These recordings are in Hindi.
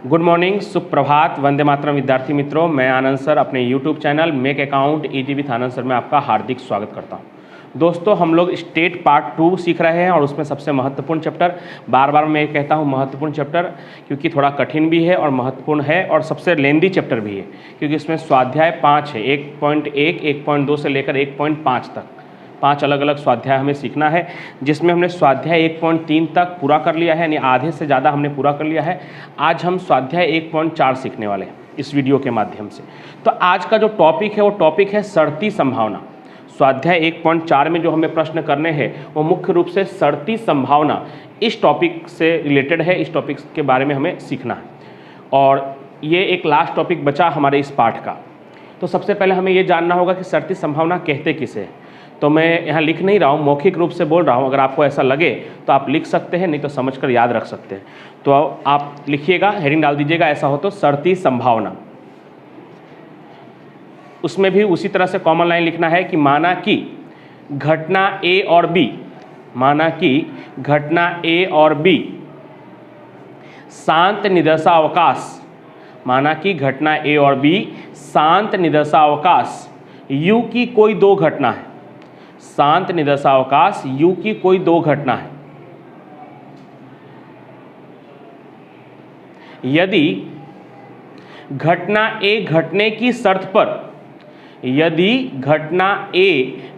गुड मॉर्निंग, सुप्रभात, वंदे मातरम विद्यार्थी मित्रों। मैं आनंद सर अपने YouTube channel make account easy with Anand sir में आपका हार्दिक स्वागत करता हूं। दोस्तों, हम लोग स्टेट पार्ट 2 सीख रहे हैं और उसमें सबसे महत्वपूर्ण चैप्टर, बार बार मैं कहता हूं महत्वपूर्ण चैप्टर क्योंकि थोड़ा कठिन भी है और महत्वपूर्ण है और सबसे लेंदी चैप्टर भी है क्योंकि इसमें स्वाध्याय 5 है। 1.1, 1.2 से लेकर 1.5 तक 5 अलग अलग स्वाध्याय हमें सीखना है, जिसमें हमने स्वाध्याय 1.3 तक पूरा कर लिया है, यानी आधे से ज़्यादा हमने पूरा कर लिया है। आज हम स्वाध्याय 1.4 सीखने वाले हैं इस वीडियो के माध्यम से। तो आज का जो टॉपिक है वो टॉपिक है शर्ती संभावना। स्वाध्याय 1.4 में जो हमें प्रश्न करने हैं वो मुख्य रूप से शर्ती संभावना इस टॉपिक से रिलेटेड है। इस टॉपिक के बारे में हमें सीखना है और ये एक लास्ट टॉपिक बचा हमारे इस पाठ का। तो सबसे पहले हमें ये जानना होगा कि शर्ती संभावना कहते किसे है। तो मैं यहाँ लिख नहीं रहा हूँ, मौखिक रूप से बोल रहा हूँ। अगर आपको ऐसा लगे तो आप लिख सकते हैं, नहीं तो समझकर याद रख सकते हैं। तो आप लिखिएगा, हेडिंग डाल दीजिएगा, ऐसा हो तो शर्ती संभावना। उसमें भी उसी तरह से कॉमन लाइन लिखना है कि माना कि घटना ए और बी, माना कि घटना ए और बी शांत निदर्शावकाश, माना कि घटना ए और बी शांत निदर्शावकाश U की कोई दो घटना है। शांत निदर्शावकाश U की कोई दो घटना है। यदि घटना A घटने की शर्त पर, यदि घटना A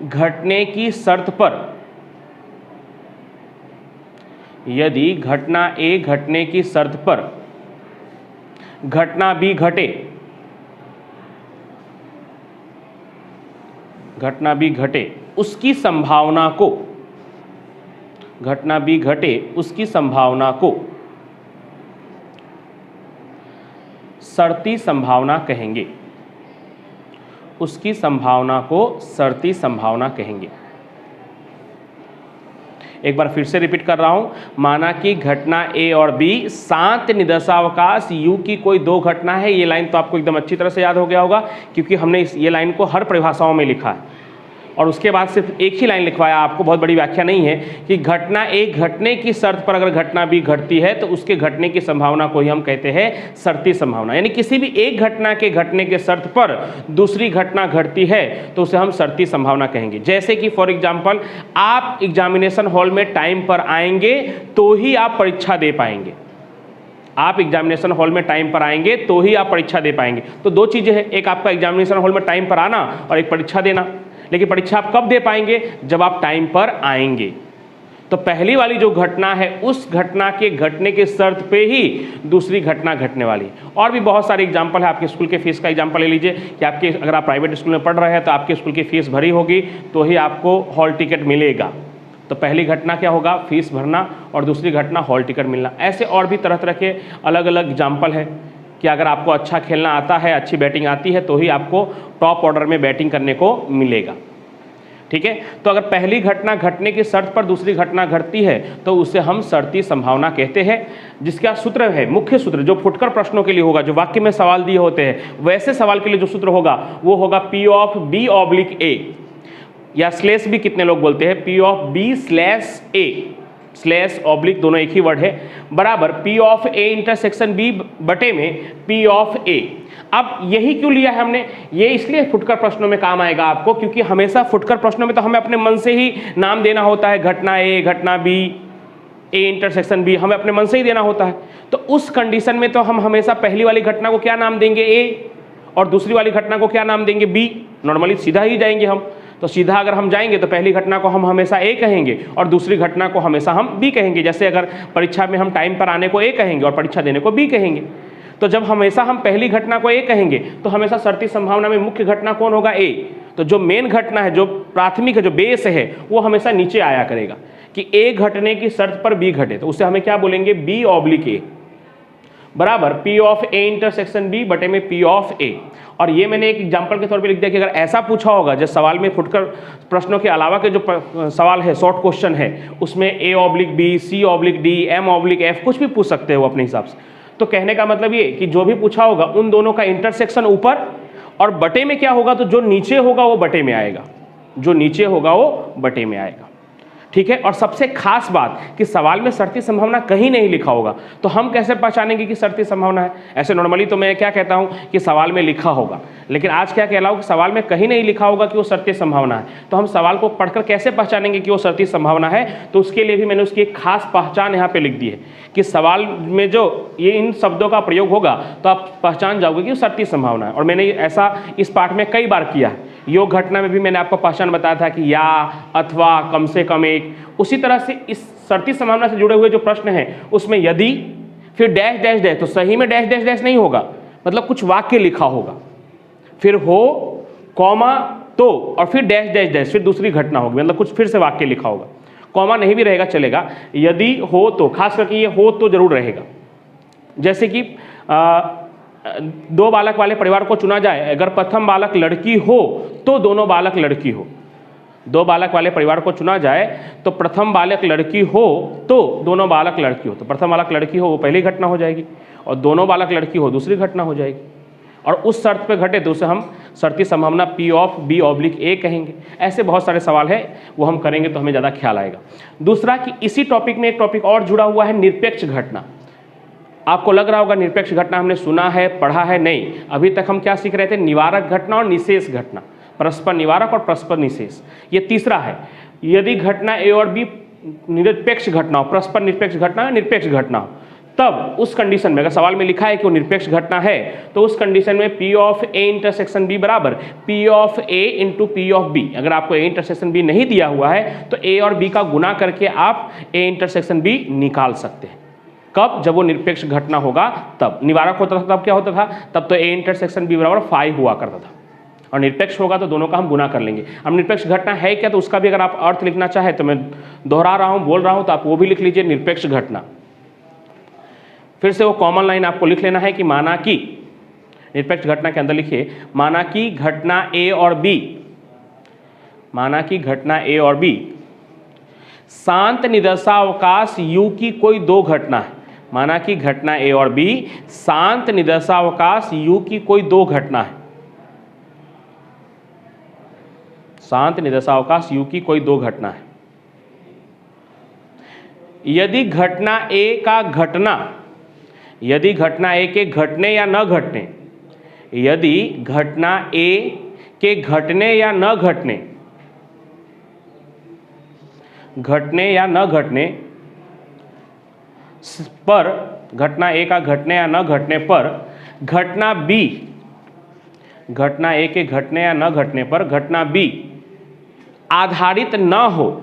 घटने की शर्त पर, यदि घटना A घटने की शर्त पर घटना B घटे, घटना B घटे उसकी संभावना को, घटना B घटे उसकी संभावना को शर्ती संभावना कहेंगे। उसकी संभावना को शर्ती संभावना कहेंगे। एक बार फिर से रिपीट कर रहा हूं, माना कि घटना A और B शांत निदर्शावकाश U की कोई दो घटना है। ये लाइन तो आपको एकदम अच्छी तरह से याद हो गया होगा क्योंकि हमने ये लाइन को हर परिभाषाओं में लिखा है और उसके बाद सिर्फ एक ही लाइन लिखवाया आपको, बहुत बड़ी व्याख्या नहीं है कि घटना A घटने की शर्त पर अगर घटना B घटती है तो उसके घटने की संभावना को ही हम कहते हैं शर्ती संभावना। यानी किसी भी एक घटना के घटने के शर्त पर दूसरी घटना घटती है तो उसे हम शर्ती संभावना कहेंगे। जैसे कि फॉर एग्जाम्पल, आप एग्जामिनेशन हॉल में टाइम पर आएंगे तो ही आप परीक्षा दे पाएंगे। आप एग्जामिनेशन हॉल में टाइम पर आएंगे तो ही आप परीक्षा दे पाएंगे। तो दो चीज़ें हैं, एक आपका एग्जामिनेशन हॉल में टाइम पर आना और एक परीक्षा देना। लेकिन परीक्षा आप कब दे पाएंगे? जब आप टाइम पर आएंगे। तो पहली वाली जो घटना है उस घटना के घटने के शर्त पे ही दूसरी घटना घटने वाली। और भी बहुत सारे एग्जाम्पल है। आपके स्कूल के फीस का एग्जाम्पल ले लीजिए कि आपके, अगर आप प्राइवेट स्कूल में पढ़ रहे हैं तो आपके स्कूल की फीस भरी होगी तो ही आपको हॉल टिकट मिलेगा। तो पहली घटना क्या होगा? फीस भरना, और दूसरी घटना हॉल टिकट मिलना। ऐसे और भी तरह तरह के अलग अलग एग्जाम्पल है कि अगर आपको अच्छा खेलना आता है, अच्छी बैटिंग आती है तो ही आपको टॉप ऑर्डर में बैटिंग करने को मिलेगा। ठीक है, तो अगर पहली घटना घटने की शर्त पर दूसरी घटना घटती है तो उसे हम शर्ती संभावना कहते हैं। जिसका सूत्र है, मुख्य सूत्र जो फुटकर प्रश्नों के लिए होगा, जो वाक्य में सवाल दिए होते हैं, वैसे सवाल के लिए जो सूत्र होगा वो होगा P of B oblique A, या स्लैश भी कितने लोग बोलते हैं, P of B slash A, slash oblique दोनों एक ही वर्ड है, बराबर P of A intersection B बटे में P ऑफ A। अब यही क्यों लिया है हमने? ये इसलिए फुटकर प्रश्नों में काम आएगा आपको, क्योंकि हमेशा फुटकर प्रश्नों में तो हमें अपने मन से ही नाम देना होता है। घटना A, घटना B, A इंटरसेक्शन B, हमें अपने मन से ही देना होता है। तो उस कंडीशन में तो हम हमेशा पहली वाली घटना को क्या नाम देंगे? A, और दूसरी वाली घटना को क्या नाम देंगे? B। नॉर्मली सीधा ही जाएंगे हम। तो सीधा अगर हम जाएंगे तो पहली घटना को हम हमेशा A कहेंगे और दूसरी घटना को हमेशा हम B कहेंगे। जैसे अगर परीक्षा में हम टाइम पर आने को A कहेंगे और परीक्षा देने को B कहेंगे। तो जब हमेशा हम पहली घटना को A कहेंगे तो हमेशा शर्ती संभावना में मुख्य घटना कौन होगा? A। तो जो मेन घटना है, जो प्राथमिक है, जो बेस है, वो हमेशा नीचे आया करेगा कि A घटने की शर्त पर B घटे, तो उसे हमें क्या बोलेंगे? B ऑब्लिक A, बराबर P of A intersection B बटे में P ऑफ A। और ये मैंने एक एग्जांपल के तौर पे लिख दिया कि अगर ऐसा पूछा होगा, जब सवाल में फुटकर प्रश्नों के अलावा के जो सवाल है, शॉर्ट क्वेश्चन है, उसमें A oblique B, C oblique D, M oblique F कुछ भी पूछ सकते हो अपने हिसाब से। तो कहने का मतलब ये कि जो भी पूछा होगा उन दोनों का इंटरसेक्शन ऊपर, और बटे में क्या होगा? तो जो नीचे होगा वो बटे में आएगा, जो नीचे होगा वो बटे में आएगा। ठीक है। और सबसे खास बात कि सवाल में शर्ती संभावना कहीं नहीं लिखा होगा, तो हम कैसे पहचानेंगे कि शर्ती संभावना है? ऐसे नॉर्मली तो मैं क्या कहता हूं कि सवाल में लिखा होगा, लेकिन आज क्या कह रहा हूं कि सवाल में कहीं नहीं लिखा होगा कि वो शर्ती संभावना है। तो हम सवाल को पढ़कर कैसे पहचानेंगे कि वो शर्ती संभावना है? तो उसके लिए भी मैंने उसकी एक खास पहचान यहाँ पे लिख दी है कि सवाल में जो ये इन शब्दों का प्रयोग होगा तो आप पहचान जाओगे कि वो शर्ती संभावना है। और मैंने ऐसा इस पाठ में कई बार किया है। योग घटना में भी मैंने आपको पहचान बताया था कि या, अथवा, कम से कम एक। उसी तरह से इस शर्ती संभावना से जुड़े हुए जो प्रश्न हैं उसमें यदि, फिर डैश डैश डैश, तो सही में डैश डैश डैश नहीं होगा, मतलब कुछ वाक्य लिखा होगा, फिर हो, कॉमा, तो, और फिर डैश डैश डैश, फिर दूसरी घटना होगी, मतलब कुछ फिर से वाक्य लिखा होगा। कॉमा नहीं भी रहेगा चलेगा, यदि हो तो, खास करके ये हो तो जरूर रहेगा। जैसे कि दो बालक वाले परिवार को चुना जाए, अगर प्रथम बालक लड़की हो तो दोनों बालक लड़की हो। दो बालक वाले परिवार को चुना जाए तो प्रथम बालक लड़की हो तो दोनों बालक लड़की हो, तो प्रथम बालक लड़की हो वो पहली घटना हो जाएगी, और दोनों बालक लड़की हो दूसरी घटना हो जाएगी। और उस शर्त पे घटे तो उसे हम शर्ती संभावना P ऑफ B/A कहेंगे। ऐसे बहुत सारे सवाल है, वो हम करेंगे तो हमें ज़्यादा ख्याल आएगा। दूसरा कि इसी टॉपिक में एक टॉपिक और जुड़ा हुआ है, निरपेक्ष घटना। आपको लग रहा होगा निरपेक्ष घटना हमने सुना है, पढ़ा है, नहीं। अभी तक हम क्या सीख रहे थे? निवारक घटना और निशेष घटना, परस्पर निवारक और परस्पर निशेष। ये तीसरा है। यदि घटना A और B निरपेक्ष घटना हो, परस्पर निरपेक्ष घटना है, निरपेक्ष घटना हो, तब उस कंडीशन में अगर सवाल में लिखा है कि वो निरपेक्ष घटना है तो उस कंडीशन में P of A intersection B बराबर P of A into P of B। अगर आपको A इंटरसेक्शन B नहीं दिया हुआ है तो A और B का गुना करके आप A इंटरसेक्शन B निकाल सकते हैं। कब? जब वो निरपेक्ष घटना होगा तब। निवारक होता था तब क्या होता था? तब तो A इंटरसेक्शन B बराबर 5 हुआ करता था, और निरपेक्ष होगा तो दोनों का हम गुना कर लेंगे। अब निरपेक्ष घटना है क्या, तो उसका भी अगर आप अर्थ लिखना चाहे तो मैं दोहरा रहा हूँ, बोल रहा हूँ, तो आप वो भी लिख लीजिए, निरपेक्ष घटना। फिर से वो कॉमन लाइन आपको लिख लेना है कि माना कि, निरपेक्ष घटना के अंदर लिखिए, माना कि घटना A और B, माना कि घटना A और B शांत निदर्शावकाश U की कोई दो घटना है। माना कि घटना A और B शांत निदर्शावकाश U की कोई दो घटना है। शांत निदर्शावकाश U की कोई दो घटना है। यदि घटना A का घटना, यदि घटना A के घटने या न घटने, यदि घटना A के घटने या न घटने, घटने या न घटने पर, घटना A का घटने या न घटने पर घटना B, घटना A के घटने या न घटने पर घटना B आधारित न हो,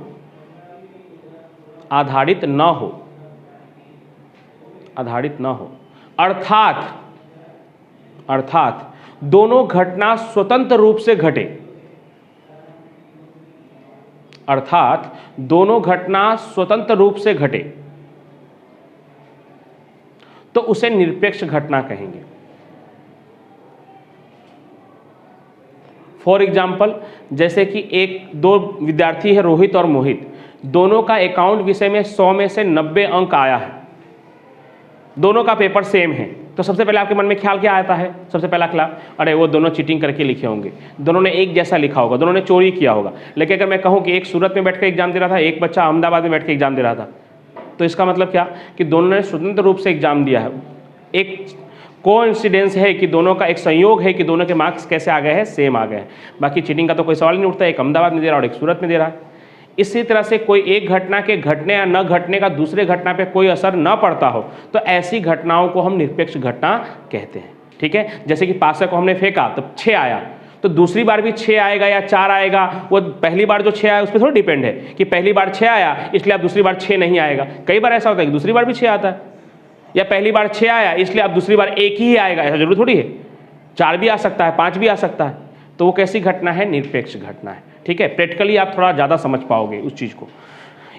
आधारित न हो, आधारित न हो, अर्थात दोनों घटना स्वतंत्र रूप से घटे, अर्थात दोनों घटना स्वतंत्र रूप से घटे, तो उसे निरपेक्ष घटना कहेंगे। फॉर एग्जाम्पल, जैसे कि दो विद्यार्थी है, रोहित और मोहित, दोनों का अकाउंट विषय में 100 में से 90 अंक आया है, दोनों का पेपर सेम है, तो सबसे पहले आपके मन में ख्याल क्या आता है? सबसे पहला ख्याल, अरे वो दोनों चीटिंग करके लिखे होंगे, दोनों ने एक जैसा लिखा होगा, दोनों ने चोरी किया होगा। लेकिन अगर मैं कहूँ कि एक सूरत में बैठ कर एग्जाम दे रहा था, एक बच्चा अहमदाबाद में बैठ कर एग्जाम दे रहा था, तो इसका मतलब क्या कि दोनों ने स्वतंत्र रूप से एग्जाम दिया है। एक कोइंसिडेंस है कि दोनों का, एक संयोग है कि दोनों के मार्क्स कैसे आ गए हैं? सेम आ गए हैं। बाकी चीटिंग का तो कोई सवाल नहीं उठता, एक अहमदाबाद में दे रहा है और एक सूरत में दे रहा है। इसी तरह से कोई एक घटना के घटने या न घटने का दूसरे घटना पे कोई असर न पड़ता हो तो ऐसी घटनाओं को हम निरपेक्ष घटना कहते हैं। ठीक है, जैसे कि पासा को हमने फेंका तो 6 आया, तो दूसरी बार भी 6 आएगा या 4 आएगा, वो पहली बार जो 6 आया उस पर थोड़ा डिपेंड है कि पहली बार 6 आया इसलिए अब दूसरी बार 6 नहीं आएगा। कई बार ऐसा होता है कि दूसरी बार भी 6 आता है, या पहली बार 6 आया इसलिए अब दूसरी बार 1 ही आएगा, ऐसा जरूरी थोड़ी है, 4 भी आ सकता है, 5 भी आ सकता है। तो वो कैसी घटना है? निरपेक्ष घटना है। ठीक है, प्रैक्टिकली आप थोड़ा ज़्यादा समझ पाओगे उस चीज़ को,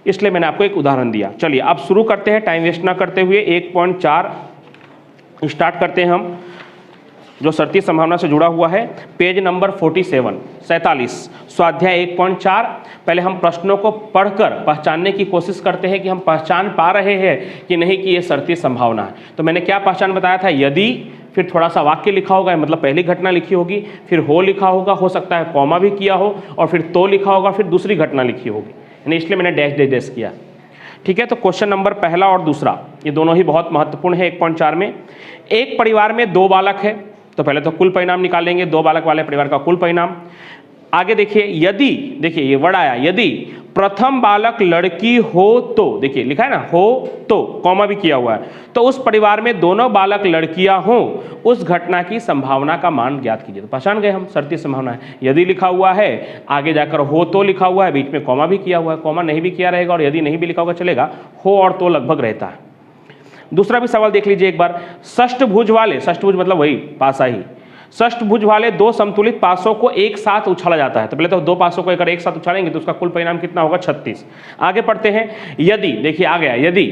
इसलिए मैंने आपको एक उदाहरण दिया। चलिए अब शुरू करते हैं, टाइम वेस्ट ना करते हुए 1.4 स्टार्ट करते हैं हम, जो शर्ती संभावना से जुड़ा हुआ है। पेज नंबर 47 स्वाध्याय 1.4। पहले हम प्रश्नों को पढ़कर पहचानने की कोशिश करते हैं कि हम पहचान पा रहे हैं कि नहीं कि ये शर्ती संभावना है। तो मैंने क्या पहचान बताया था? यदि, फिर थोड़ा सा वाक्य लिखा होगा, मतलब पहली घटना लिखी होगी, फिर हो लिखा होगा, हो सकता है कॉमा भी किया हो, और फिर तो लिखा होगा, फिर दूसरी घटना लिखी होगी। यानी इसलिए मैंने डैश डैश डैश किया। ठीक है, तो क्वेश्चन नंबर पहला और दूसरा ये दोनों ही बहुत महत्वपूर्ण है। 1.4 में एक परिवार में 2 बालक है, तो पहले तो कुल परिणाम निकालेंगे, 2 बालक वाले परिवार का कुल परिणाम। आगे देखिए, यदि, देखिए ये वर्ड आया, यदि प्रथम बालक लड़की हो तो, देखिए लिखा है ना हो तो, कॉमा भी किया हुआ है, तो उस परिवार में दोनों बालक लड़कियां हों, उस घटना की संभावना का मान ज्ञात कीजिए। तो पहचान गए हम, शर्ती संभावना है। यदि लिखा हुआ है, आगे जाकर हो तो लिखा हुआ है, बीच में कॉमा भी किया हुआ है, कॉमा नहीं भी किया रहेगा और यदि नहीं भी लिखा होगा चलेगा, हो और तो लगभग रहता है। दूसरा भी सवाल देख लीजिए एक बार। षष्ठभुज वाले, षष्ठभुज मतलब वही पासा ही, षष्ठभुज वाले 2 समतुलित पासों को एक साथ उछाला जाता है। तो पहले तो 2 पासों को अगर एक साथ उछालेंगे तो उसका कुल परिणाम कितना होगा 36। आगे पढ़ते हैं, यदि, देखिए आ गया, यदि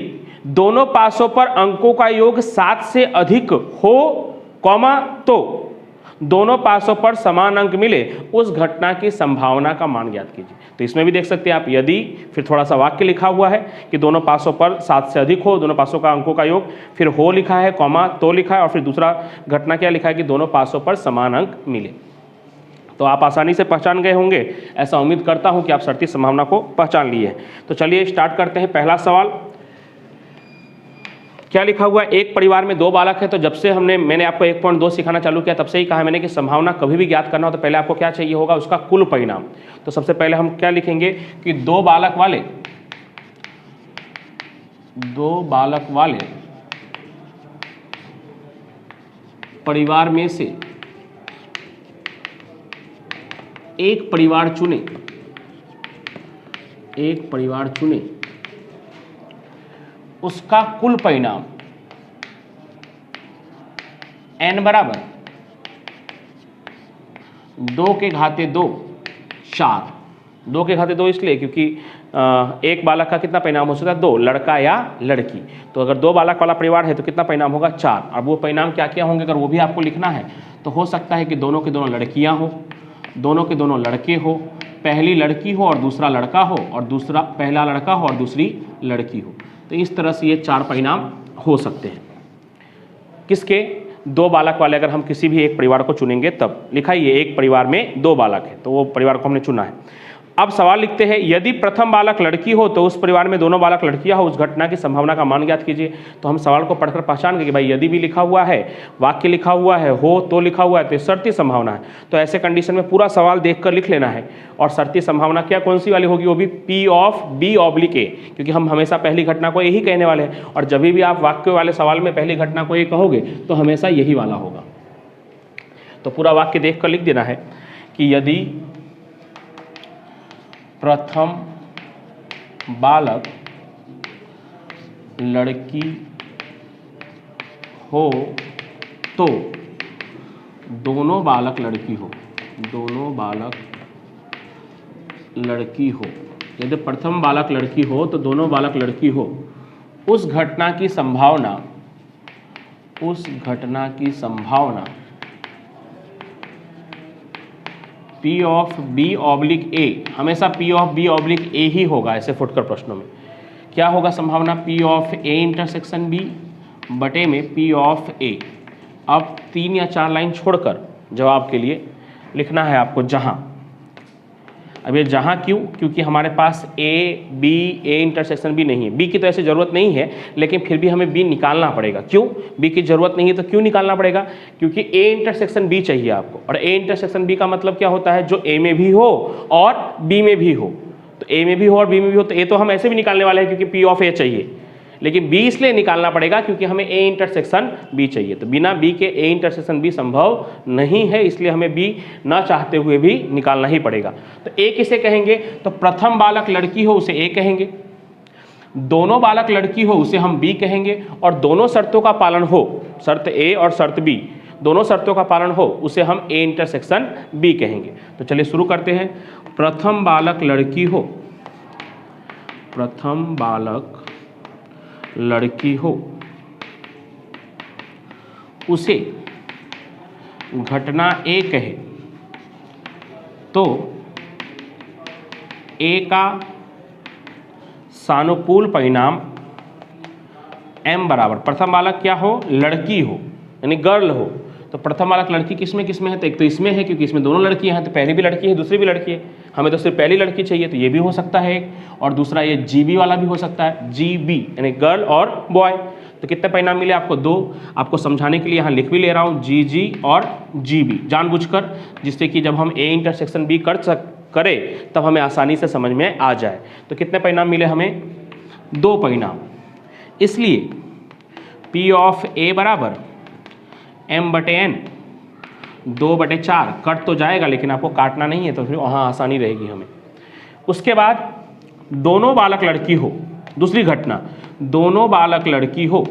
दोनों पासों पर अंकों का योग 7 से अधिक हो, कॉमा तो दोनों पासों पर समान अंक मिले, उस घटना की संभावना का मान ज्ञात कीजिए। तो इसमें भी देख सकते हैं आप, यदि, फिर थोड़ा सा वाक्य लिखा हुआ है कि दोनों पासों पर 7 से अधिक हो, दोनों पासों का अंकों का योग, फिर हो लिखा है, कॉमा तो लिखा है, और फिर दूसरा घटना क्या लिखा है कि दोनों पासों पर समान अंक मिले। तो आप आसानी से पहचान गए होंगे, ऐसा उम्मीद करता हूं कि आप शर्ती संभावना को पहचान लिए हैं। तो चलिए स्टार्ट करते हैं। पहला सवाल क्या लिखा हुआ है, एक परिवार में 2 बालक है। तो जब से मैंने आपको 1.2 सिखाना चालू किया तब से ही कहा मैंने कि संभावना कभी भी ज्ञात करना हो तो पहले आपको क्या चाहिए होगा, उसका कुल परिणाम। तो सबसे पहले हम क्या लिखेंगे कि 2 बालक वाले परिवार में से एक परिवार चुने, उसका कुल परिणाम n बराबर 2 के घाते 2 4। 2 के घाते 2 इसलिए क्योंकि एक बालक का कितना परिणाम हो सकता है, 2, लड़का या लड़की। तो अगर 2 बालक वाला परिवार है तो कितना परिणाम होगा, 4। अब वो परिणाम क्या क्या होंगे अगर वो भी आपको लिखना है तो हो सकता है कि दोनों के दोनों लड़कियां हो, दोनों के दोनों लड़के हो, पहली लड़की हो और दूसरा लड़का हो, और दूसरा पहला लड़का हो और दूसरी लड़की हो। तो इस तरह से ये 4 परिणाम हो सकते हैं। किसके, 2 बालक वाले अगर हम किसी भी एक परिवार को चुनेंगे तब। लिखा ही है एक परिवार में 2 बालक है, तो वो परिवार को हमने चुना है। अब सवाल लिखते हैं, यदि प्रथम बालक लड़की हो तो उस परिवार में दोनों बालक लड़कियां हो, उस घटना की संभावना का मान ज्ञात कीजिए। तो हम सवाल को पढ़कर पहचान गए कि भाई यदि भी लिखा हुआ है, वाक्य लिखा हुआ है, हो तो लिखा हुआ है, तो शर्ती संभावना है। तो ऐसे कंडीशन में पूरा सवाल देखकर लिख लेना है। और शर्ती संभावना क्या कौन सी वाली होगी, वो भी P of B oblique A, क्योंकि हम हमेशा पहली घटना को यही कहने वाले हैं। और जब भी आप वाक्य वाले सवाल में पहली घटना को ये कहोगे तो हमेशा यही वाला होगा। तो पूरा वाक्य देख कर लिख देना है कि यदि प्रथम बालक लड़की हो तो दोनों बालक लड़की हो, लड़की हो। यदि प्रथम बालक लड़की हो तो दोनों बालक लड़की हो, उस घटना की संभावना P of B oblique A, हमेशा P of B oblique A ही होगा ऐसे फुटकर प्रश्नों में। क्या होगा संभावना, P of A intersection B बटे में P ऑफ A। अब 3 या 4 लाइन छोड़कर जवाब के लिए लिखना है आपको जहां। अब ये जहां क्यों, क्योंकि हमारे पास A B A intersection B नहीं है। B की तो ऐसे ज़रूरत नहीं है, लेकिन फिर भी हमें B निकालना पड़ेगा। क्यों, B की ज़रूरत नहीं है तो क्यों निकालना पड़ेगा, क्योंकि A इंटरसेक्शन B चाहिए आपको। और A इंटरसेक्शन B का मतलब क्या होता है, जो A में भी हो और B में भी हो। तो A में भी हो और B में भी हो, तो A तो हम ऐसे भी निकालने वाले हैं क्योंकि P ऑफ A चाहिए, लेकिन B इसलिए निकालना पड़ेगा क्योंकि हमें A इंटरसेक्शन B चाहिए। तो बिना B के A इंटरसेक्शन B संभव नहीं है, इसलिए हमें B ना चाहते हुए भी निकालना ही पड़ेगा। तो A किसे कहेंगे, तो प्रथम बालक लड़की हो उसे A कहेंगे, दोनों बालक लड़की हो उसे हम B कहेंगे, और दोनों शर्तों का पालन हो, शर्त A और शर्त B दोनों शर्तों का पालन हो उसे हम A इंटरसेक्शन B कहेंगे। तो चलिए शुरू करते हैं। प्रथम बालक लड़की हो, प्रथम बालक लड़की हो उसे घटना A कहे तो A का सानुकूल परिणाम M बराबर, प्रथम बालक क्या हो, लड़की हो यानी गर्ल हो। तो प्रथम बालक लड़की किसमें है, तो एक तो इसमें है क्योंकि इसमें दोनों लड़कियां हैं, तो पहली भी लड़की है दूसरी भी लड़की है। हमें तो सिर्फ पहली लड़की चाहिए, तो ये भी हो सकता है एक, और दूसरा ये GB वाला भी हो सकता है, GB यानी गर्ल और बॉय। तो कितने परिणाम मिले आपको? 2। आपको समझाने के लिए यहाँ लिख भी ले रहा हूँ GG और GB जानबूझकर, जिससे कि जब हम A इंटरसेक्शन B करें तब हमें आसानी से समझ में आ जाए। तो कितने परिणाम मिले हमें? 2 परिणाम। इसलिए P ऑफ A बराबर M/N 2/4। कट तो जाएगा लेकिन आपको काटना नहीं है, तो फिर वहाँ आसानी रहेगी हमें। उसके बाद दोनों बालक लड़की हो, दूसरी घटना, दोनों बालक लड़की हो,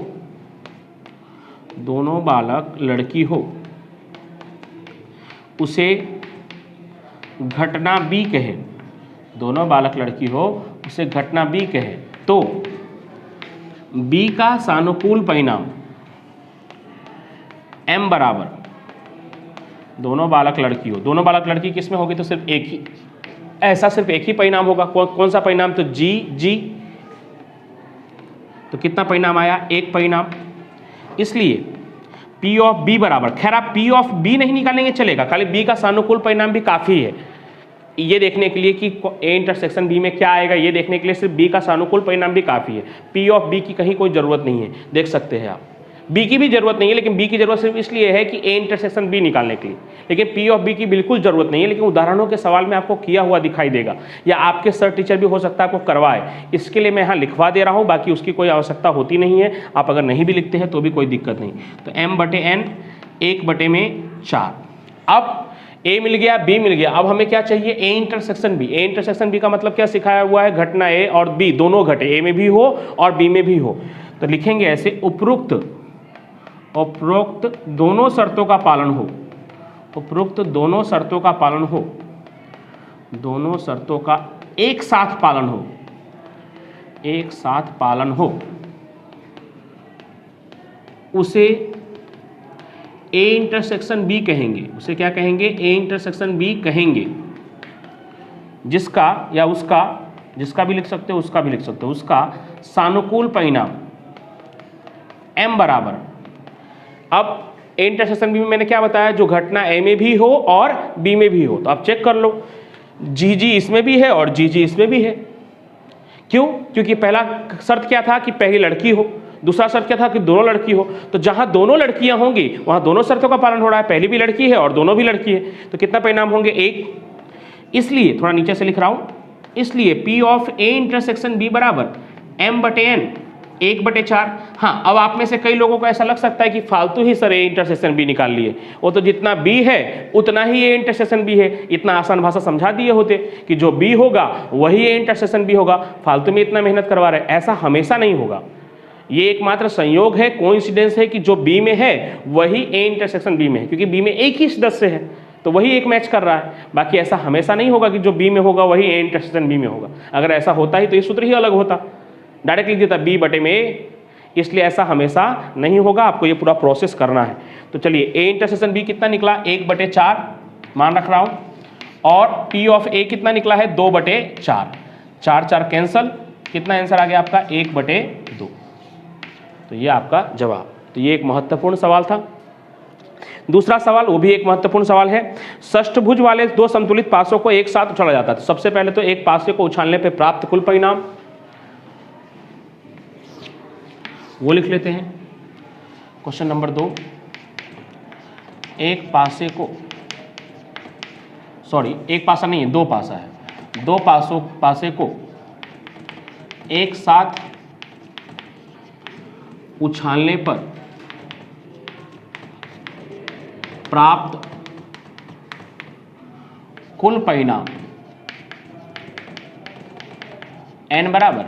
दोनों बालक लड़की हो, उसे घटना B कहे, दोनों बालक लड़की हो उसे घटना B कहे, तो B का सानुकूल परिणाम M बराबर, दोनों बालक लड़की हो, दोनों बालक लड़की किसमें होगी? तो सिर्फ एक ही, ऐसा सिर्फ एक ही परिणाम होगा। कौन सा परिणाम? तो G। तो कितना परिणाम आया? 1 परिणाम। इसलिए P ऑफ B बराबर, खैर आप P ऑफ B नहीं निकालेंगे चलेगा, खाली B का सानुकूल परिणाम भी काफ़ी है ये देखने के लिए कि A इंटरसेक्शन B में क्या आएगा, ये देखने के लिए सिर्फ B का सानुकूल परिणाम भी काफ़ी है। P ऑफ B की कहीं कोई ज़रूरत नहीं है, देख सकते हैं आप। B की भी ज़रूरत नहीं है, लेकिन B की ज़रूरत सिर्फ इसलिए है कि A इंटरसेक्शन B निकालने के लिए, लेकिन P ऑफ B की बिल्कुल ज़रूरत नहीं है। लेकिन उदाहरणों के सवाल में आपको किया हुआ दिखाई देगा, या आपके सर टीचर भी हो सकता है आपको करवाए, इसके लिए मैं यहाँ लिखवा दे रहा हूँ, बाकी उसकी कोई आवश्यकता होती नहीं है। आप अगर नहीं भी लिखते हैं तो भी कोई दिक्कत नहीं। तो M/N 1/4। अब A मिल गया, B मिल गया, अब हमें क्या चाहिए? A intersection B। A intersection B का मतलब क्या सिखाया हुआ है? घटना A और B दोनों घटे, A में भी हो और B में भी हो। तो लिखेंगे ऐसे, उपरोक्त दोनों शर्तों का पालन हो, उपरोक्त दोनों शर्तों का पालन हो, दोनों शर्तों का एक साथ पालन हो, एक साथ पालन हो, उसे A इंटरसेक्शन B कहेंगे। उसे क्या कहेंगे? A इंटरसेक्शन B कहेंगे, जिसका या उसका, जिसका भी लिख सकते हो, उसका भी लिख सकते हो, उसका सानुकूल परिणाम M बराबर। अब A इंटरसेक्शन B में मैंने क्या बताया? जो घटना A में भी हो और B में भी हो। तो आप चेक कर लो, GG इसमें भी है और GG इसमें भी है। क्यों? क्योंकि पहला शर्त क्या था? कि पहली लड़की हो, दूसरा शर्त क्या था? कि दोनों लड़की हो। तो जहां दोनों लड़कियां होंगी वहां दोनों शर्तों का पालन हो रहा है, पहली भी लड़की है और दोनों भी लड़की है। तो कितना परिणाम होंगे? 1। इसलिए थोड़ा नीचे से लिख रहा हूं, इसलिए P of A intersection B बराबर M/N 1/4। हाँ, अब आप में से कई लोगों को ऐसा लग सकता है कि फालतू ही सर A इंटरसेक्शन B निकाल लिए, वो तो जितना B है उतना ही A इंटरसेक्शन B है। इतना आसान भाषा समझा दिए होते कि जो B होगा वही A इंटरसेक्शन B होगा, फालतू में इतना मेहनत करवा रहे। ऐसा हमेशा नहीं होगा, ये एकमात्र संयोग है, कोइंसिडेंस है कि जो B में है वही A इंटरसेक्शन B में है, क्योंकि B में एक ही सदस्य है तो वही एक मैच कर रहा है। बाकी ऐसा हमेशा नहीं होगा कि जो B में होगा वही A इंटरसेक्शन B में होगा। अगर ऐसा होता ही तो ये सूत्र ही अलग होता, डायरेक्ट लिख देता B/A, इसलिए ऐसा हमेशा नहीं होगा। आपको ये पूरा प्रोसेस करना है। तो चलिए, A इंटरसेक्शन B कितना निकला? 1/4 मान रख रहा हूँ, और P ऑफ A कितना निकला है? 2/4। 4 कैंसल, कितना आंसर आ गया आपका? 1/2। तो ये आपका जवाब। तो ये एक महत्वपूर्ण सवाल था। दूसरा सवाल, वो भी एक महत्वपूर्ण सवाल है। षष्ठभुज वाले 2 संतुलित पासों को एक साथ उछाला जाता है। तो सबसे पहले तो एक पासे को उछालने पे प्राप्त कुल परिणाम वो लिख लेते हैं। क्वेश्चन नंबर 2, एक पासे को, सॉरी एक पासा नहीं है, 2 पासा है, 2 पासे को एक साथ उछालने पर प्राप्त कुल परिणाम n बराबर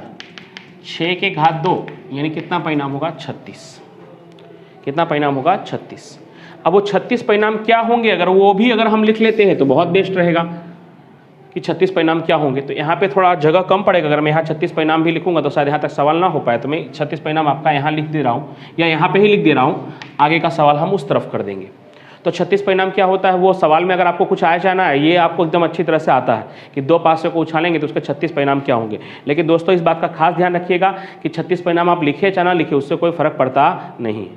6 के घात 2, यानी कितना परिणाम होगा? 36। कितना परिणाम होगा? 36। अब वो 36 परिणाम क्या होंगे, अगर हम लिख लेते हैं तो बहुत बेस्ट रहेगा कि 36 परिणाम क्या होंगे। तो यहाँ पे थोड़ा जगह कम पड़ेगा, अगर मैं यहाँ 36 परिणाम भी लिखूंगा तो शायद यहाँ तक सवाल ना हो पाए। तो मैं 36 परिणाम आपका यहाँ लिख दे रहा हूँ, या यहाँ पे ही लिख दे रहा हूँ, आगे का सवाल हम उस तरफ कर देंगे। तो 36 परिणाम क्या होता है, वो सवाल में अगर आपको कुछ आया जाना है, ये आपको एकदम अच्छी तरह से आता है कि 2 पासे को उछालेंगे तो उसके 36 परिणाम क्या होंगे। लेकिन दोस्तों इस बात का खास ध्यान रखिएगा कि 36 परिणाम आप लिखे चाहे ना लिखे, उससे कोई फर्क पड़ता नहीं।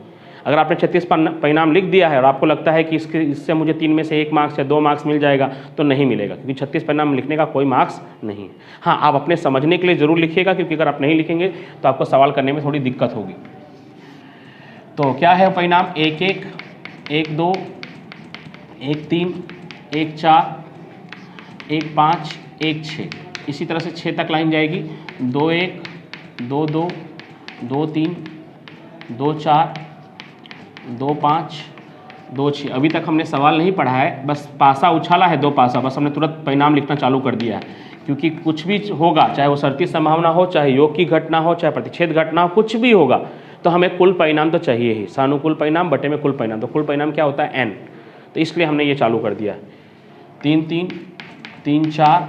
अगर आपने 36 परिणाम लिख दिया है और आपको लगता है कि इससे मुझे 3 में से 1 मार्क्स या 2 मार्क्स मिल जाएगा, तो नहीं मिलेगा, क्योंकि 36 परिणाम लिखने का कोई मार्क्स नहीं है। हाँ, आप अपने समझने के लिए ज़रूर लिखिएगा, क्योंकि अगर आप नहीं लिखेंगे तो आपको सवाल करने में थोड़ी दिक्कत होगी। तो क्या है परिणाम? 1 1 1 2 1 3 1 4 1 5 1 6। इसी तरह से 6 तक लाइन जाएगी। 2 1 2 2 2 3 2 4 2 5 2 6। अभी तक हमने सवाल नहीं पढ़ा है, बस पासा उछाला है, 2 पासा, बस हमने तुरंत परिणाम लिखना चालू कर दिया है। क्योंकि कुछ भी होगा, चाहे वो शर्ती संभावना हो, चाहे योग की घटना हो, चाहे प्रतिच्छेद घटना हो, कुछ भी होगा तो हमें कुल परिणाम तो चाहिए ही। सानुकूल परिणाम बटे में कुल परिणाम, तो कुल परिणाम क्या होता है? n। तो इसलिए हमने ये चालू कर दिया है। 3 3 3 4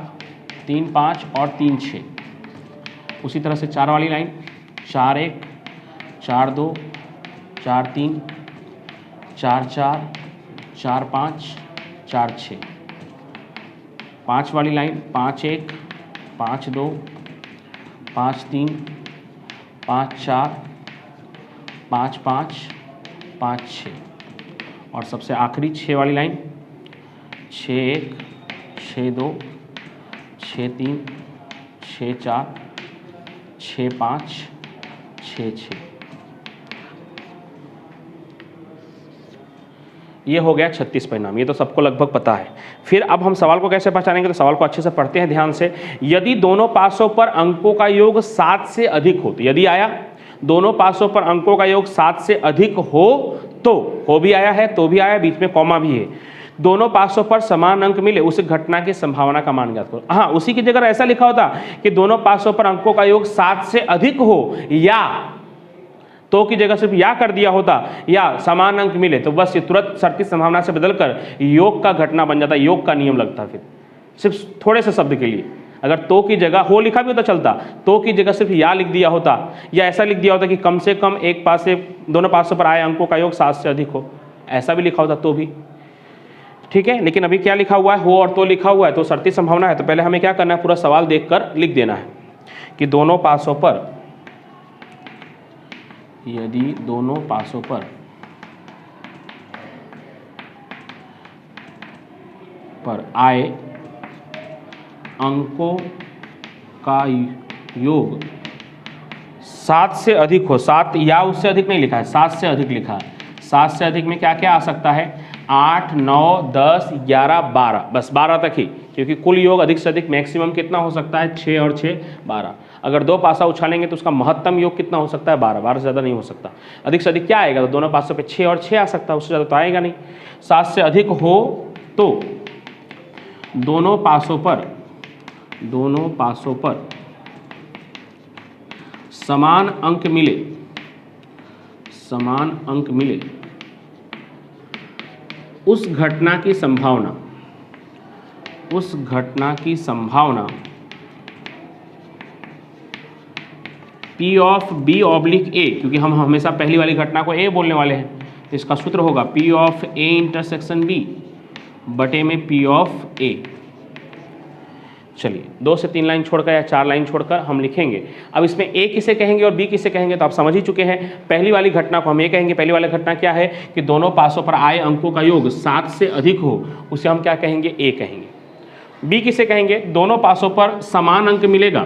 3 5 और 3 6। उसी तरह से 4 वाली लाइन, 4 1 4 2 4 3 4 4 4 5 4 6। 5 वाली लाइन, 5 1 5 2 5 3 5 4 5 5 5 6। और सबसे आखिरी 6 वाली लाइन, 6 1 6 2 6 3 6 4 6 5 6 6। ये हो गया 36 परिणाम, ये तो सबको लगभग पता है। फिर अब हम सवाल को कैसे पहचानेंगे? तो सवाल को अच्छे से पढ़ते हैं ध्यान से। यदि दोनों पासों पर अंकों का योग 7 से अधिक हो, तो यदि आया दोनों पासों पर अंकों का योग 7 से अधिक हो, तो हो भी आया है, तो भी आया, बीच में कॉमा भी है। दोनों पासों पर समान अंक मिले, उस घटना की संभावना का मान ज्ञात करो। हाँ, उसी की जगह ऐसा लिखा होता कि दोनों पासों पर अंकों का योग 7 से अधिक हो, या तो की जगह सिर्फ या कर दिया होता, या समान अंक मिले, तो बस ये तुरंत शर्ती संभावना से बदलकर योग का घटना बन जाता, योग का नियम लगता। फिर सिर्फ थोड़े से शब्द के लिए अगर तो की जगह हो लिखा भी होता चलता, तो की जगह सिर्फ या लिख दिया होता, या ऐसा लिख दिया होता कि कम से कम एक पासे दोनों पासों पर आए अंकों का योग 7 से अधिक हो, ऐसा भी लिखा होता तो भी ठीक है। लेकिन अभी क्या लिखा हुआ है? हो और तो लिखा हुआ है, तो शर्ती संभावना है। तो पहले हमें क्या करना है? पूरा सवाल देखकर लिख देना है कि दोनों पासों पर, यदि दोनों पासों पर आए अंकों का योग 7 से अधिक हो, 7 या उससे अधिक नहीं लिखा है, 7 से अधिक लिखा है। 7 से अधिक में क्या क्या आ सकता है? 8 9 10 11 12, बस 12 तक ही, क्योंकि कुल योग अधिक से अधिक मैक्सिमम कितना हो सकता है? 6 और 6 12। अगर 2 पासा उछालेंगे तो उसका महत्तम योग कितना हो सकता है? 12। 12 से ज़्यादा नहीं हो सकता। अधिक से अधिक क्या आएगा? तो दोनों पासों पे 6 और 6 आ सकता है, उससे ज़्यादा तो आएगा नहीं। 7 से अधिक हो तो दोनों पासों पर समान अंक मिले, उस घटना की संभावना P of B oblique A, क्योंकि हम हमेशा पहली वाली घटना को A बोलने वाले हैं, तो इसका सूत्र होगा P of A intersection B बटे में P ऑफ A। चलिए 2 से 3 लाइन छोड़कर या 4 लाइन छोड़कर हम लिखेंगे। अब इसमें A किसे कहेंगे और B किसे कहेंगे तो आप समझ ही चुके हैं। पहली वाली घटना को हम ये कहेंगे, पहली वाली घटना क्या है कि दोनों पासों पर आए अंकों का योग 7 से अधिक हो, उसे हम क्या कहेंगे? A कहेंगे। B किसे कहेंगे? दोनों पासों पर समान अंक मिलेगा,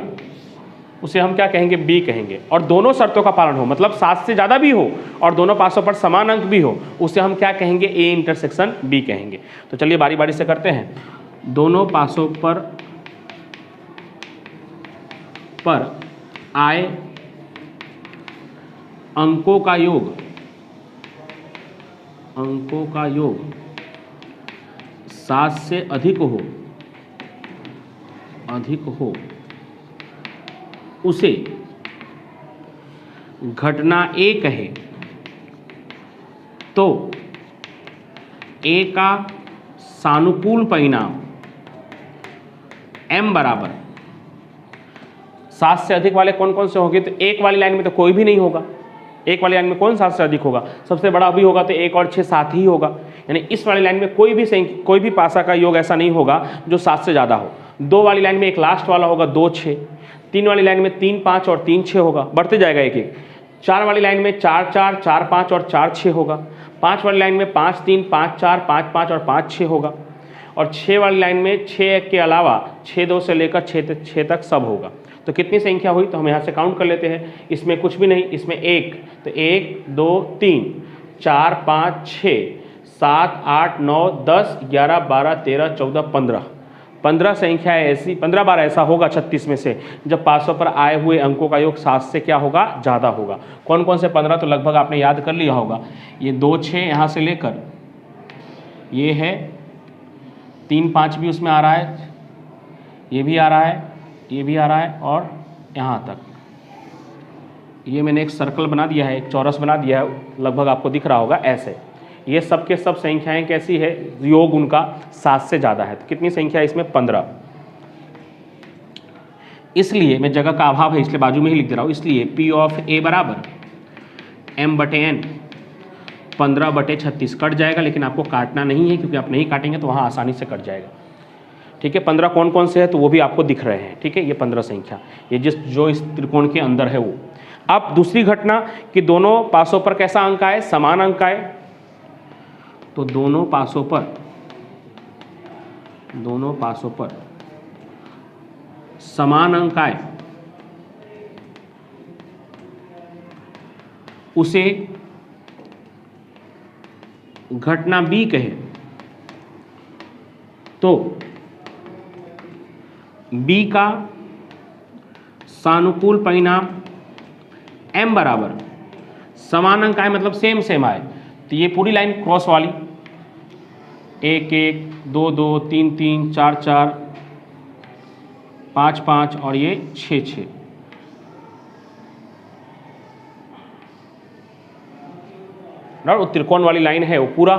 उसे हम क्या कहेंगे? B कहेंगे। और दोनों शर्तों का पालन हो, मतलब 7 से ज़्यादा भी हो और दोनों पासों पर समान अंक भी हो, उसे हम क्या कहेंगे? A इंटरसेक्शन B कहेंगे। तो चलिए बारी बारी से करते हैं। दोनों पासों पर आए अंकों का योग 7 से अधिक हो, उसे घटना A कहे, तो A का सानुकूल परिणाम M बराबर 7 से अधिक वाले कौन कौन से होंगे? तो एक वाली लाइन में तो कोई भी नहीं होगा। एक वाली लाइन में कौन 7 से अधिक होगा? सबसे बड़ा भी होगा तो 1 और 6 7 ही होगा। यानी इस वाली लाइन में कोई भी पासा का योग ऐसा नहीं होगा जो 7 से ज़्यादा हो। 2 वाली लाइन में एक लास्ट वाला होगा 2 6, 3 वाली लाइन में 3 5 और 3 6 होगा, बढ़ते जाएगा एक एक। 4 वाली लाइन में 4 4 4 5 और 4 6 होगा। 5 वाली लाइन में 5 3 5 4 5 5 और 5 6 होगा। और 6 वाली लाइन में 6 के अलावा 6 2 से लेकर 6 तक सब होगा। तो कितनी संख्या हुई, तो हम यहाँ से काउंट कर लेते हैं। इसमें कुछ भी नहीं, इसमें 1, तो 1 2 3 4 5 6 7 8 9 10 11 12 13 14 15 संख्या ऐसी 15 बार ऐसा होगा 36 में से जब 500 पर आए हुए अंकों का योग 7 से क्या होगा, ज़्यादा होगा। कौन कौन से 15, तो लगभग आपने याद कर लिया होगा। ये 2 6 यहाँ से लेकर ये है 3 5 भी उसमें आ रहा है, ये भी आ रहा है, ये भी आ रहा है और यहाँ तक। ये मैंने एक सर्कल बना दिया है, एक चौरस बना दिया है, लगभग आपको दिख रहा होगा ऐसे। ये सब के सब संख्याएं कैसी है, योग उनका 7 से ज़्यादा है। तो कितनी संख्या है इसमें, 15। इसलिए मैं जगह का अभाव है इसलिए बाजू में ही लिख दे रहा हूँ। इसलिए P ऑफ A बराबर m/n 15/36 कट जाएगा, लेकिन आपको काटना नहीं है क्योंकि आप नहीं काटेंगे तो वहाँ आसानी से कट जाएगा। ठीक है, 15 कौन कौन से है तो वो भी आपको दिख रहे हैं। ठीक है, ये 15 संख्या, ये जो इस त्रिकोण के अंदर है वो। अब दूसरी घटना कि दोनों पासों पर कैसा अंक आए, समान अंक आए। तो दोनों पासों पर समान अंक आए, उसे घटना B कहे। तो B का सानुकूल परिणाम M बराबर समान अंक आए, मतलब सेम सेम आए। तो ये पूरी लाइन क्रॉस वाली 1 1 2 2 3 3 4 4 5 5 और ये 6 6। वो त्रिकोण वाली लाइन है वो पूरा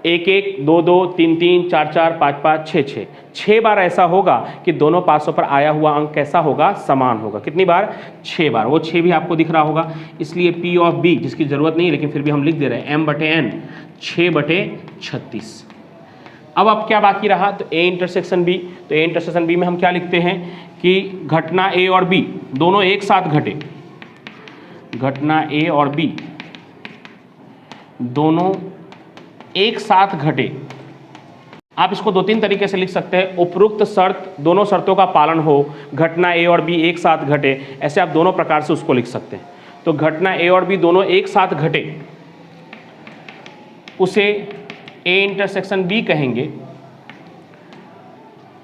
1 1 2 2 3 3 4 4 5 5 6 6। 6 बार ऐसा होगा कि दोनों पासों पर आया हुआ अंक कैसा होगा, समान होगा। कितनी बार, 6 बार। वो 6 भी आपको दिख रहा होगा। इसलिए P ऑफ B, जिसकी जरूरत नहीं है लेकिन फिर भी हम लिख दे रहे हैं, m/n 6/36। अब क्या बाकी रहा, तो A इंटरसेक्शन B। तो A इंटरसेक्शन B में हम क्या लिखते हैं कि घटना A और B दोनों एक साथ घटे। घटना A और B दोनों एक साथ घटे। आप इसको 2-3 तरीके से लिख सकते हैं। उपरोक्त शर्त, दोनों शर्तों का पालन हो, घटना A और B एक साथ घटे, ऐसे आप दोनों प्रकार से उसको लिख सकते हैं। तो घटना A और B दोनों एक साथ घटे, उसे A इंटरसेक्शन B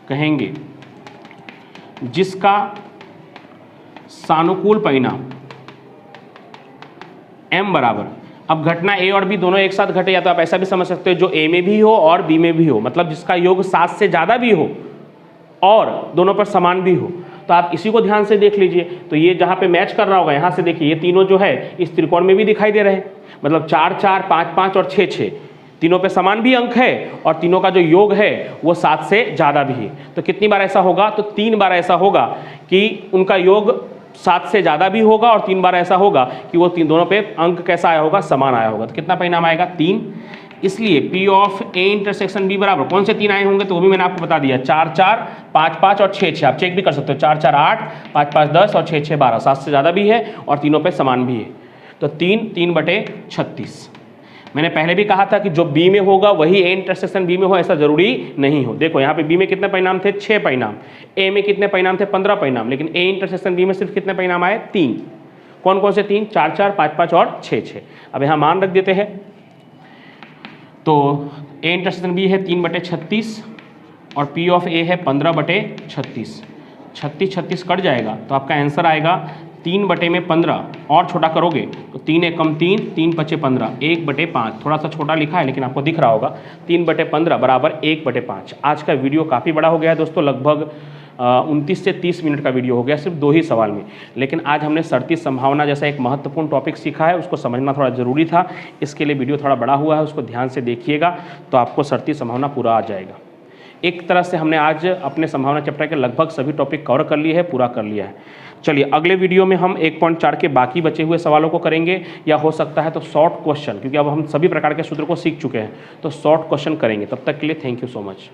कहेंगे जिसका सानुकूल परिणाम M बराबर। अब घटना A और B दोनों एक साथ घटे, या तो आप ऐसा भी समझ सकते हो जो A में भी हो और B में भी हो, मतलब जिसका योग 7 से ज़्यादा भी हो और दोनों पर समान भी हो। तो आप इसी को ध्यान से देख लीजिए। तो ये जहाँ पे मैच कर रहा होगा, यहाँ से देखिए, ये तीनों जो है इस त्रिकोण में भी दिखाई दे रहे हैं, मतलब 4 4 5 5 और 6 6, तीनों पे समान भी अंक है और तीनों का जो योग है वो 7 से ज़्यादा भी है। तो कितनी बार ऐसा होगा, तो 3 बार ऐसा होगा कि उनका योग 7 से ज़्यादा भी होगा और 3 बार ऐसा होगा कि वो दोनों पे अंक कैसा आया होगा, समान आया होगा। तो कितना परिणाम आएगा, 3। इसलिए P of A intersection B बराबर कौन से 3 आए होंगे, तो वो भी मैंने आपको बता दिया, 4 4 5 5 और 6 6। आप चेक भी कर सकते हो, 4 4 8 5 5 10 और 6 6 12, 7 से ज़्यादा भी है और तीनों पे समान भी है। तो 3 3/36। मैंने पहले भी कहा था कि जो B में होगा वही A इंटरसेक्शन B में हो, ऐसा जरूरी नहीं हो। देखो यहाँ पे B में कितने परिणाम थे, 6 परिणाम, A में कितने परिणाम थे, 15 परिणाम, लेकिन A इंटरसेक्शन B में सिर्फ कितने परिणाम आए, 3। कौन कौन से 3, 4 4 5 5 और 6 6। अब यहाँ मान रख देते हैं। तो A इंटरसेक्शन B है 3/36 और P ऑफ A है 15/36। 36 36 कट जाएगा तो आपका आंसर आएगा 3/15 और छोटा करोगे तो 3 1 कम 3, 3 5 15, 1/5। थोड़ा सा छोटा लिखा है लेकिन आपको दिख रहा होगा, 3/15 बराबर 1/5। आज का वीडियो काफ़ी बड़ा हो गया है दोस्तों, लगभग 29 से 30 मिनट का वीडियो हो गया सिर्फ 2 ही सवाल में। लेकिन आज हमने शर्ती संभावना जैसा एक महत्वपूर्ण टॉपिक सीखा है, उसको समझना थोड़ा ज़रूरी था, इसके लिए वीडियो थोड़ा बड़ा हुआ है, उसको ध्यान से देखिएगा तो आपको शर्ती संभावना पूरा आ जाएगा। एक तरह से हमने आज अपने संभावना चैप्टर के लगभग सभी टॉपिक कवर कर लिए हैं, पूरा कर लिया है। चलिए अगले वीडियो में हम 1.4 के बाकी बचे हुए सवालों को करेंगे, या हो सकता है तो शॉर्ट क्वेश्चन, क्योंकि अब हम सभी प्रकार के सूत्र को सीख चुके हैं, तो शॉर्ट क्वेश्चन करेंगे। तब तक के लिए थैंक यू सो मच।